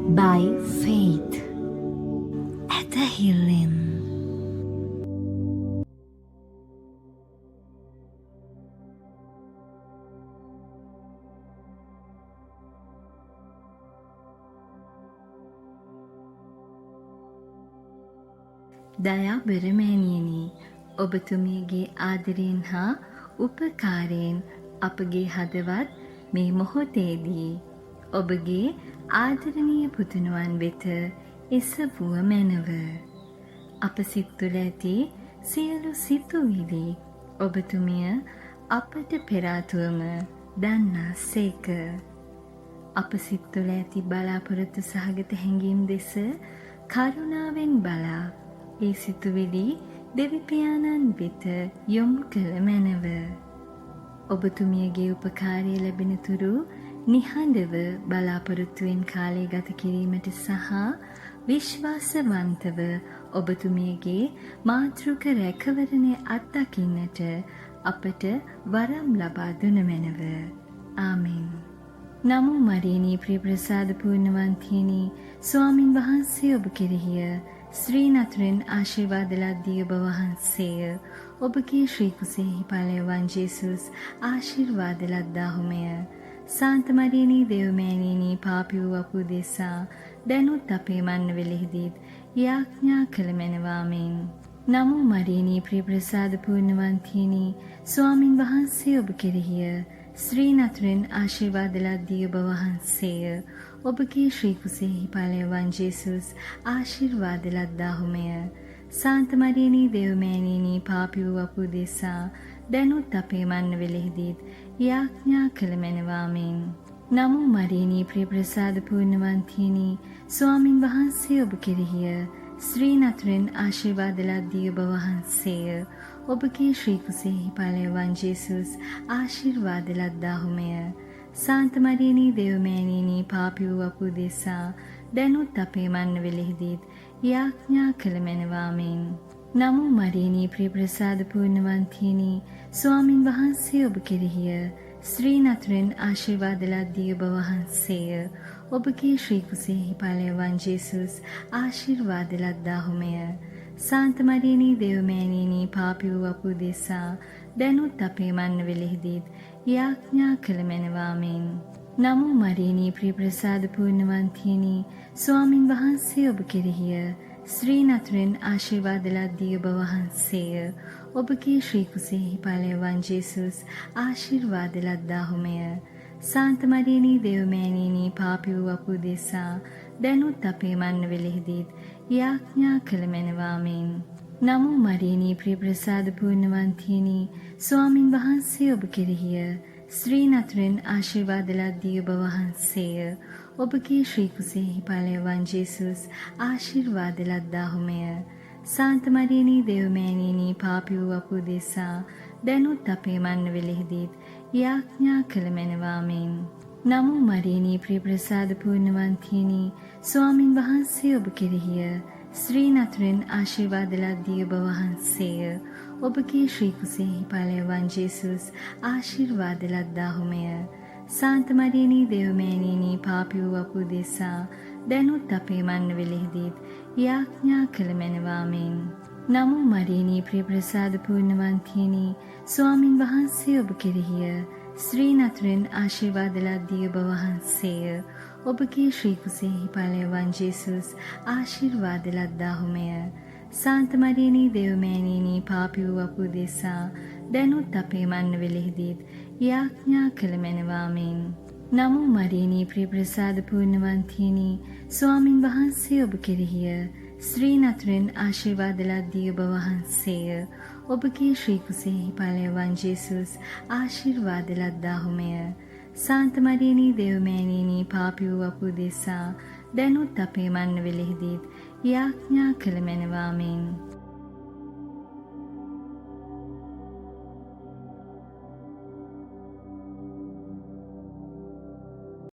by faith at the healing. දයාබර මෑණියනි, ඔබතුමියගේ ආදරයෙන් හා උපකාරයෙන් අපගේ හදවත් මේ මොහොතේදී ඔබගේ ආදරණීය පුතුණුවන් වෙත එසවුව මැනව. අප සිත් තුළ ඇති සියලු සිතුවිලි ඔබතුමිය අපට පෙර ආතුවම දන්නාසේක. අප සිත් තුළ ඇති බලාපොරොත්තු සහගත හැඟීම් දෙස කරුණාවෙන් බලා ඒ සිතුවිලි දෙවිපියාණන් වෙත යොමු කළ මැනව. ඔබතුමියගේ උපකාරය ලැබෙන තුරු නිහඬව බලාපොරොත්තුවෙන් කාලය ගත කිරීමට සහ විශ්වාසවන්තව ඔබතුමියගේ මාතෘක රැකවරණය අත්දකින්නට අපට වරම් ලබා දුන මැනව. ආමෙන්. නමෝ මරියනී ප්‍රිය ප්‍රසාද පූර්ණවන්තිනි, ස්වාමින් වහන්සේ ඔබ කෙරෙහිය ශ්‍රී නතුරෙන් ආශිර්වාද ලද්දී ඔබ වහන්සේය. ඔබගේ ශ්‍රී කුසෙහි ඵලයන් ජේසුස් ආශිර්වාද ලද්දාහුමය. සාන්ත මරියනී දේවමෑණියනි, පාපී වූ අප උදෙසා දැනුත් අපේ මන්නවෙලෙහිදීත් යාඥා කළ මැනවාමෙන්. නමෝ මරියනී ප්‍රිය ප්‍රසාද පූර්ණවන්තිනි, ස්වාමින් වහන්සේ ඔබ කෙරෙහිය ශ්‍රී නතුරෙන් ආශිර්වාද ලද්දී ඔබ වහන්සේය. ඔබගේ ශ්‍රී කුසෙහි ඵලයන් ජේසුස් ආශිර්වාද ලද්දාහුමය. සාන්ත මරියනී දේවමෑණියනි, පාපී වූ අප උදෙසා දැනුත් අපේ මන්නවෙලෙහිදීත් යාඥා කළ මැනවාමෙන්. නමෝ මරියනී ප්‍රිය ප්‍රසාද පූර්ණවන්තිනි, ස්වාමින් වහන්සේ ඔබ කෙරෙහිය ශ්‍රී නතුරෙන් ආශිර්වාද ලද්දී ඔබ වහන්සේය. ඔබගේ ශ්‍රී කුසෙහි ඵලයන් ජේසුස් ආශිර්වාද ලද්දාහුමය. සාන්ත මරියනී දේවමෑණියනි, පාපී වූ අප උදෙසා දැනුත් අපේ මන්නවෙලෙහිදීත් යාඥා කළ මැනවාමෙන්. නමෝ මරියනී ප්‍රිය ප්‍රසාද පූර්ණවන්තිනි, ස්වාමින් වහන්සේ ඔබ කෙරෙහිය ශ්‍රී නතුරෙන් ආශිර්වාද ලද්දී ඔබ වහන්සේය. ඔබගේ ශ්‍රී කුසෙහි ඵලයන් ජේසුස් ආශිර්වාද ලද්දාහුමය. සාන්ත මරියනී දේවමෑණියනි, පාපී වූ අප උදෙසා දැනුත් අපේ මන්නවෙලෙහිදීත් යාඥා කළ මැනවාමෙන්. නමෝ මරියනී ප්‍රිය ප්‍රසාද පූර්ණවන්තිනි, ස්වාමින් වහන්සේ ඔබ කෙරෙහිය ශ්‍රී නතුරෙන් ආශිර්වාද ලද්දී ඔබ වහන්සේය. ඔබගේ ශ්‍රී කුසෙහි ඵලයන් ජේසුස් ආශිර්වාද ලද්දාහුමය. සාන්ත මරියනී දේවමෑණියනි, පාපී වූ අප උදෙසා දැනුත් අපේ මන්නවෙලෙහිදීත් යාඥා කළ මැනවාමෙන්. නමෝ මරියනී ප්‍රිය ප්‍රසාද පූර්ණවන්තිනි, ස්වාමින් වහන්සේ ඔබ කෙරෙහිය ශ්‍රී නතුරෙන් ආශිර්වාද ලද්දී ඔබ වහන්සේය. ඔබගේ ශ්‍රී කුසෙහි ඵලයන් ජේසුස් ආශිර්වාද ලද්දාහුමය. සාන්ත මරියනී දේවමෑණියනි, පාපී වූ අප උදෙසා දැනුත් අපේ මන්නවෙලෙහිදීත් යාඥා කළ මැනවාමෙන්. නමෝ මරියනී ප්‍රිය ප්‍රසාද පූර්ණවන්තිනි, ස්වාමින් වහන්සේ ඔබ කෙරෙහිය ශ්‍රී නතුරෙන් ආශිර්වාද ලද්දී ඔබ වහන්සේය. ඔබගේ ශ්‍රී කුසෙහි ඵලයන් ජේසුස් ආශිර්වාද ලද්දාහුමය. සාන්ත මරියනී දේවමෑණියනි, පාපී වූ අප උදෙසා දැනුත් අපේ මන්නවෙලෙහිදීත් යාඥා කළ මැනවාමෙන්. නමෝ මරියනී ප්‍රිය ප්‍රසාද පූර්ණවන්තිනි, ස්වාමින් වහන්සේ ඔබ කෙරෙහිය ශ්‍රී නතුරෙන් ආශිර්වාද ලද්දී ඔබ වහන්සේය. ඔබගේ ශ්‍රී කුසෙහි ඵලයන් ජේසුස් ආශිර්වාද ලද්දාහුමය. සාන්ත මරියනී දේවමෑණියනි, පාපී වූ අප උදෙසා දැනුත් අපේ මන්නවෙලෙහිදීත් යාඥා කළ මැනවාමෙන්. නමෝ මරියනී ප්‍රිය ප්‍රසාද පූර්ණවන්තිනි, ස්වාමින් වහන්සේ ඔබ කෙරෙහිය ශ්‍රී නතුරෙන් ආශිර්වාද ලද්දී ඔබ වහන්සේය. ඔබගේ ශ්‍රී කුසෙහි ඵලයන් ජේසුස් ආශිර්වාද ලද්දාහුමය. සාන්ත මරියනී දේවමෑණියනි, පාපී වූ අප උදෙසා දැනුත් අපේ මන්නවෙලෙහිදීත් යාඥා කළ මැනවාමෙන්.